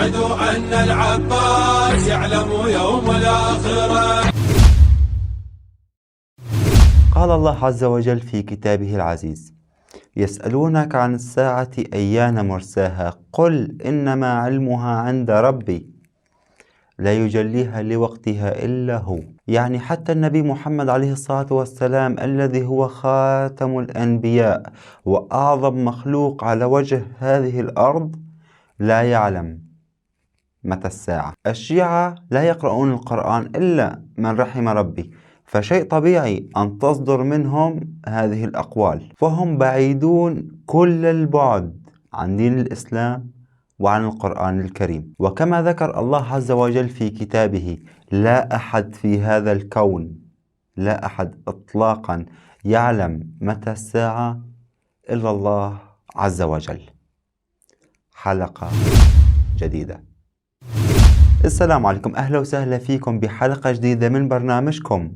أشهد أن العباس يعلم يوم الآخرة. قال الله عز وجل في كتابه العزيز: يسألونك عن الساعة أيان مرساها قل إنما علمها عند ربي لا يجليها لوقتها إلا هو. يعني حتى النبي محمد عليه الصلاة والسلام الذي هو خاتم الأنبياء وأعظم مخلوق على وجه هذه الأرض لا يعلم متى الساعة. الشيعة لا يقرؤون القرآن إلا من رحم ربي، فشيء طبيعي أن تصدر منهم هذه الأقوال، فهم بعيدون كل البعد عن دين الإسلام وعن القرآن الكريم. وكما ذكر الله عز وجل في كتابه: لا أحد في هذا الكون، لا أحد إطلاقا يعلم متى الساعة إلا الله عز وجل. حلقة جديدة. السلام عليكم، أهلا وسهلا فيكم بحلقة جديدة من برنامجكم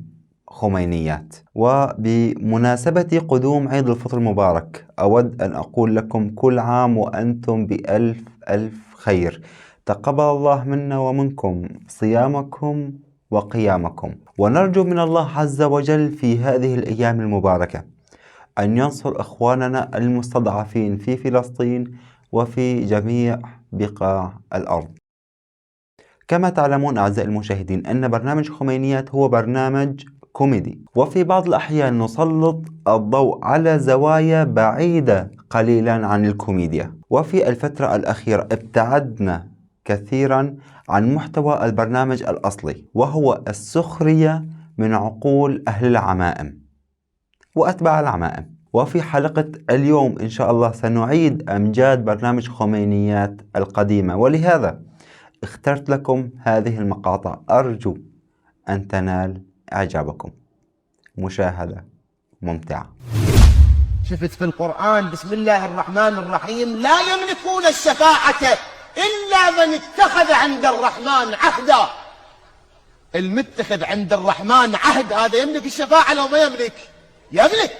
خمينيات. وبمناسبة قدوم عيد الفطر المبارك أود أن أقول لكم كل عام وأنتم بألف ألف خير. تقبل الله منا ومنكم صيامكم وقيامكم، ونرجو من الله عز وجل في هذه الأيام المباركة أن ينصر إخواننا المستضعفين في فلسطين وفي جميع بقاع الأرض. كما تعلمون أعزائي المشاهدين أن برنامج خمينيات هو برنامج كوميدي، وفي بعض الأحيان نسلط الضوء على زوايا بعيدة قليلا عن الكوميديا. وفي الفترة الأخيرة ابتعدنا كثيرا عن محتوى البرنامج الأصلي، وهو السخرية من عقول أهل العمائم وأتباع العمائم. وفي حلقة اليوم إن شاء الله سنعيد أمجاد برنامج خمينيات القديمة، ولهذا اخترت لكم هذه المقاطع، أرجو أن تنال إعجابكم. مشاهدة ممتعة. شفت في القرآن بسم الله الرحمن الرحيم: لا يملكون الشفاعة إلا من اتخذ عند الرحمن عهدا. المتخذ عند الرحمن عهد هذا يملك الشفاعة لو ما يملك؟ يملك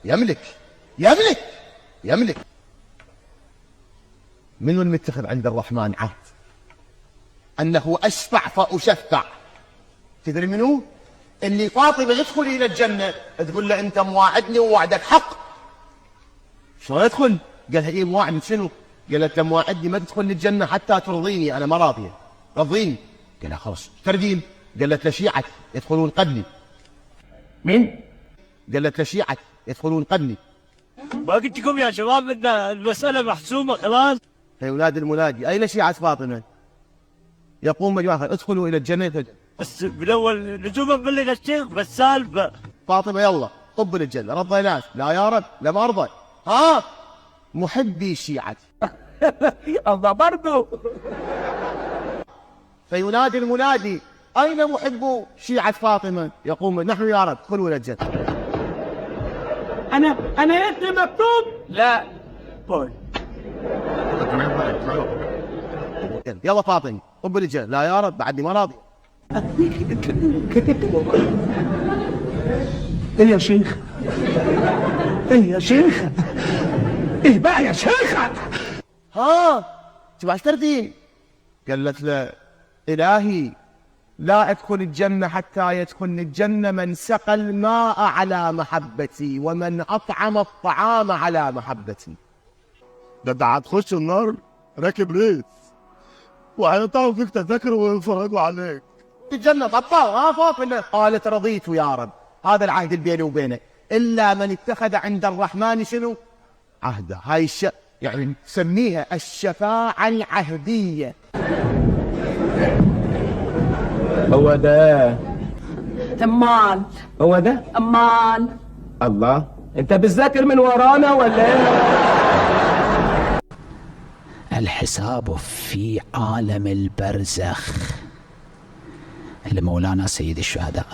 يملك يملك يملك. منو المتخذ عند الرحمن عهد؟ أنه أشفع فأشفع. تدري منو؟ اللي فاطمة يدخل إلى الجنة تقول له أنت مواعدني ووعدك حق. شلون يدخل؟ قال لها إيه مواعد شنو؟ قال أنت مواعدني ما تدخل الجنة حتى ترضيني، أنا ما راضية، رضيني. قال لها خلاص ترضين؟ قالت لشيعة يدخلون قبلي. مين؟ قالت لشيعة يدخلون قبلي. ما قلت لكم يا شباب ان المسألة محسومة خلاص؟ يا أولاد المنادي أين شيعة فاطمة؟ يقوم مجموعة ادخلوا إلى الجنة. بس بالاول لزوما بلغ الشيخ بس سالفة فاطمة يلا طب للجنة، رضى ناس لا يا رب لا ما أرضى. ها محبي الشيعة الله برضو. فينادي المنادي: أين محبو شيعة فاطمة؟ يقوم: نحن يا رب ادخلوا إلى الجنة. أنا اسمي مكتوب؟ لا. يلا فاطمة طب للجنة. لا يا رب بعدني ما راضي. ايه يا شيخ؟ ايه يا شيخ؟ ايه بقى يا شيخ؟ ها شو ايش تردين؟ قالت له: إلهي لا أدخل الجنة حتى يدخل الجنة من سقى الماء على محبتي ومن أطعم الطعام على محبتي. ده انت هتخش النار راكب ريس وهيقطعوا فيك تذاكر ويتفرجوا عليك. الجنة طبعا. ها فاطمة قالت: رضيت يا رب، هذا العهد اللي بيني وبينك، إلا من اتخذ عند الرحمن شنو؟ عهدا. هاي يعني سميها الشفاعة العهدية. هو ده امال هو ده امال الله، انت بتذاكر من ورانا ولا ايه؟ الحساب في عالم البرزخ لمولانا سيد الشهداء.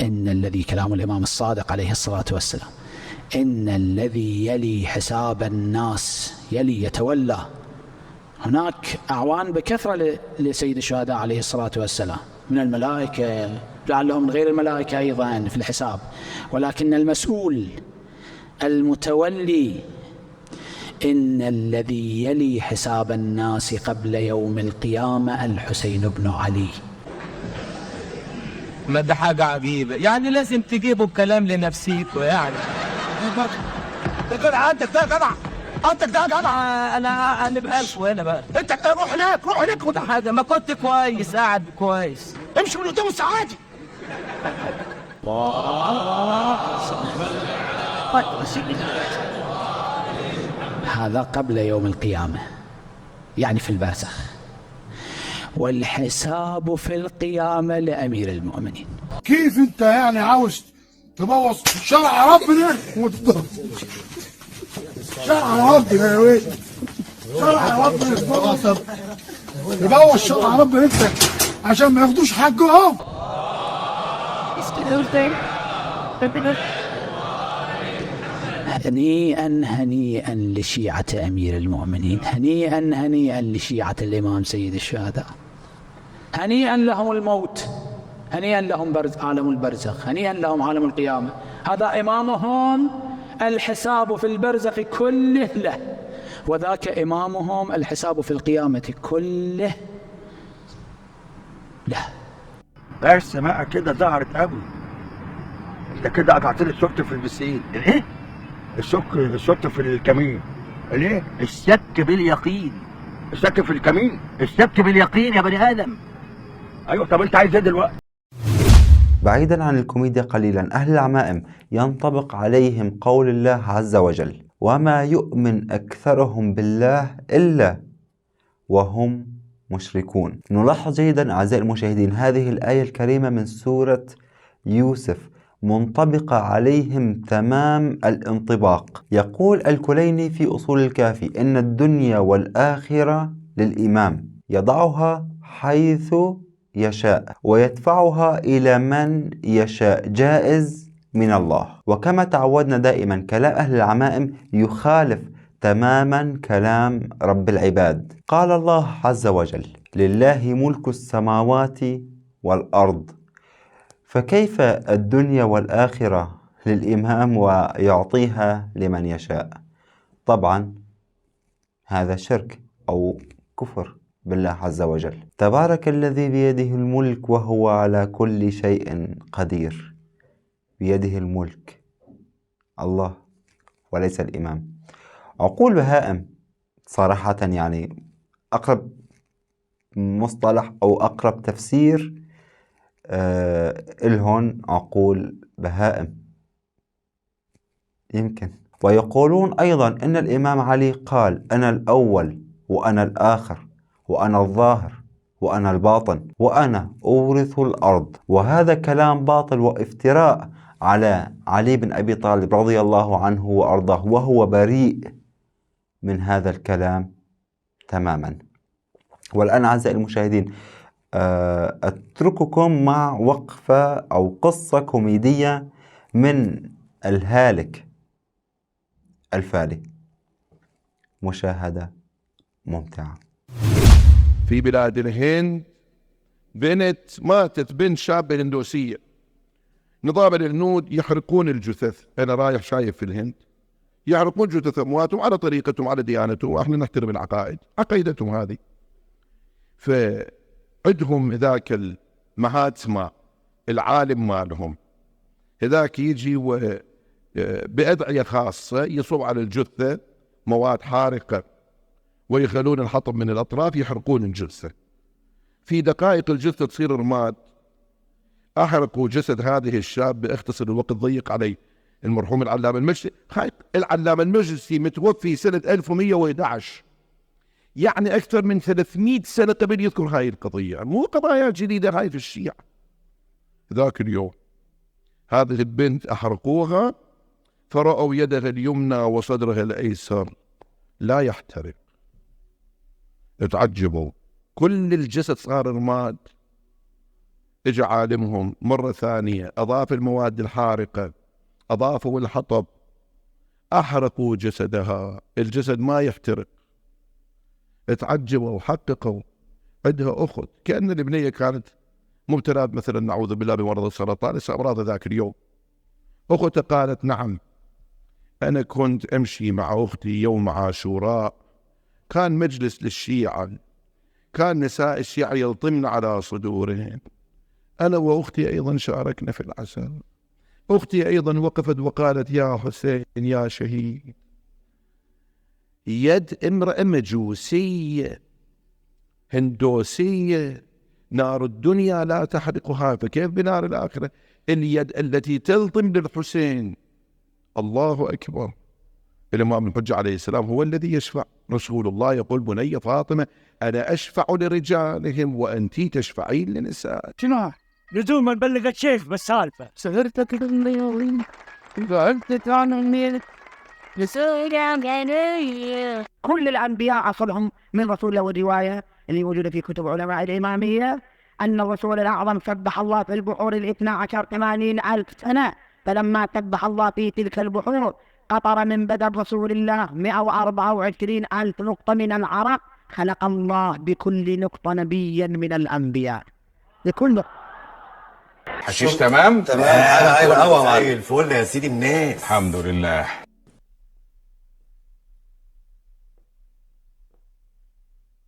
إن الذي كلام الإمام الصادق عليه الصلاة والسلام: إن الذي يلي حساب الناس يتولى. هناك أعوان بكثرة لسيد الشهداء عليه الصلاة والسلام من الملائكة، لعلهم من غير الملائكة أيضا في الحساب، ولكن المسؤول المتولي إن الذي يلي حساب الناس قبل يوم القيامة الحسين بن علي. ما ده حاجة عجيبة، يعني لازم تجيبوا الكلام لنفسيكوا يعني. ده كده عندك ده جدع، عندك ده جدع. أنا هنبقى هنا بقى. انت روح هناك، روح هناك. ده حاجة ما كنت كويس قاعد كويس. امشي من قدام السعادي. هذا قبل يوم القيامة، يعني في البرزخ. والحساب في القيامة لأمير المؤمنين. كيف انت يعني عاوز تبوظ شرع ربنا وتضرب شرع ربنا يا ويل؟ شرع ربنا تبوظ شرع ربنا انت عشان ما ياخدوش حقهم. هنيئا هنيئا لشيعة أمير المؤمنين، هنيئا هنيئا لشيعة الإمام سيد الشهداء، هنيئا لهم الموت، هنيئا لهم عالم البرزخ، هنيئا لهم عالم القيامة. هذا إمامهم الحساب في البرزخ كله له، وذاك إمامهم الحساب في القيامة كله له. بس بقى كده ظهرت قوي. انت كده قطعت لي الشك في البسين. الايه؟ الشك في الكمين. الايه؟ الشك باليقين. الشك في الكمين، الشك باليقين يا بني ادم. ايوه، طب انت عايز ايه دلوقتي؟ بعيدا عن الكوميديا قليلا، أهل العمائم ينطبق عليهم قول الله عز وجل: وما يؤمن أكثرهم بالله إلا وهم مشركون. نلاحظ جيدا أعزائي المشاهدين هذه الآية الكريمة من سورة يوسف منطبقة عليهم تمام الانطباق. يقول الكليني في أصول الكافي: إن الدنيا والآخرة للإمام، يضعها حيث يشاء ويدفعها إلى من يشاء، جائز من الله. وكما تعودنا دائما كلام أهل العمائم يخالف تماما كلام رب العباد. قال الله عز وجل: لله ملك السماوات والأرض. فكيف الدنيا والآخرة للإمام ويعطيها لمن يشاء؟ طبعا هذا شرك أو كفر بالله عز وجل. تبارك الذي بيده الملك وهو على كل شيء قدير. بيده الملك الله وليس الإمام. عقول بهائم صراحة، يعني أقرب مصطلح أو أقرب تفسير إلهن عقول بهائم يمكن. ويقولون أيضا أن الإمام علي قال: أنا الأول وأنا الآخر وأنا الظاهر وأنا الباطن وأنا أورث الأرض. وهذا كلام باطل وافتراء على علي بن أبي طالب رضي الله عنه وأرضاه، وهو بريء من هذا الكلام تماما. والآن أعزائي المشاهدين أترككم مع وقفة أو قصة كوميدية من الهالك الفالي. مشاهدة ممتعة. في بلاد الهند ماتت بنت شابة هندوسية. نظام الهنود يحرقون الجثث. أنا رايح شايف في الهند يحرقون جثث أمواتهم على طريقتهم على ديانتهم، وإحنا نحترم العقائد، عقيدتهم هذه. فعندهم ذاك المهاتما العالم مالهم، هذاك يجي بأدعية خاصة يصب على الجثة مواد حارقة ويخلون الحطب من الأطراف يحرقون الجثة. في دقائق الجثة تصير رماد. أحرقوا جسد هذه الشابة، اختصر الوقت ضيق علي. المرحوم العلامة المجلسي، العلامة المجلسي متوفي سنة 1111، يعني أكثر من 300 سنة قبل يذكر هاي القضية، مو قضايا جديدة هاي في الشيعة. ذاك اليوم هذه البنت أحرقوها، فرأوا يدها اليمنى وصدرها الأيسر لا يحترق. اتعجبوا، كل الجسد صار رماد. اجى عالمهم مرة ثانية، أضاف المواد الحارقة، أضافوا الحطب، أحرقوا جسدها، الجسد ما يحترق. اتعجبوا وحققوا عندها أخت، كأن البنية كانت مبتلى مثلا نعوذ بالله بمرض السرطان، أمراض ذاك اليوم. أختها قالت: نعم، أنا كنت أمشي مع أختي يوم عاشوراء، كان مجلس للشيعة، كان نساء الشيعة يلطمن على صدورهن، أنا وأختي أيضا شاركنا في العزاء. أختي أيضا وقفت وقالت: يا حسين يا شهيد، يد امرأة مجوسية هندوسية نار الدنيا لا تحرقها، فكيف بنار الآخرة؟ اليد التي تلطم للحسين. الله أكبر. الإمام الحجة عليه السلام هو الذي يشفع. رسول الله يقول: بني فاطمة أنا أشفع لرجالهم وأنت تشفعين لنساء. شنو لزوم ما نبلغ الشيخ بالسالفة؟ سهرتك الليالي قعدت تعمل كل الأنبياء عصرهم من رسول الله، والرواية اللي موجودة في كتب علماء الإمامية أن الرسول الأعظم سبح الله في البحور 12 80,000 سنة، فلما سبح الله في تلك البحور قطر من بدن رسول الله 124,000 نقطة من العرق، خلق الله بكل نقطة نبيا من الأنبياء. لكل حشيش تمام؟ ايوه زي الفل يا سيدي الناس. الحمد لله.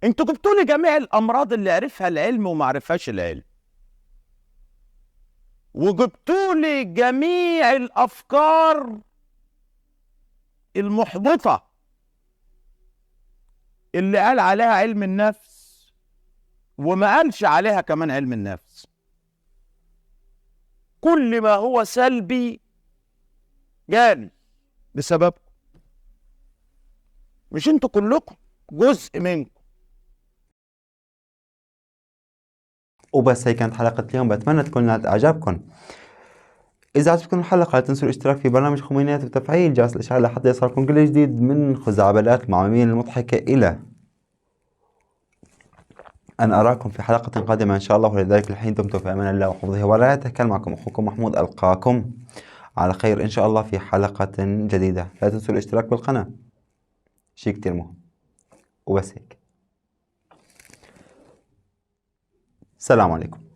انتوا جبتوا لي جميع الامراض اللي عرفها العلم وما عرفهاش العلم، وجبتوا لي جميع الافكار المحبطة اللي قال عليها علم النفس وما قالش عليها كمان علم النفس. كل ما هو سلبي جاني بسببكم، مش انتوا كلكم، جزء منكم. وبس هي كانت حلقة اليوم، بتمنى تكون نالت إعجابكم. إذا عجبتكم الحلقة لا تنسوا الاشتراك في برنامج خومينيات وتفعيل جرس الإشعار لحتى يصلكم كل جديد من خزعبلات المعلمين المضحكة. إلى أن أراكم في حلقة قادمة إن شاء الله، ولذلك الحين دمتم في أمان الله وحفظه ورعايته. كان معكم أخوكم محمود، ألقاكم على خير إن شاء الله في حلقة جديدة. لا تنسوا الاشتراك بالقناة، شيء كتير مهم. وبس هيك، السلام عليكم.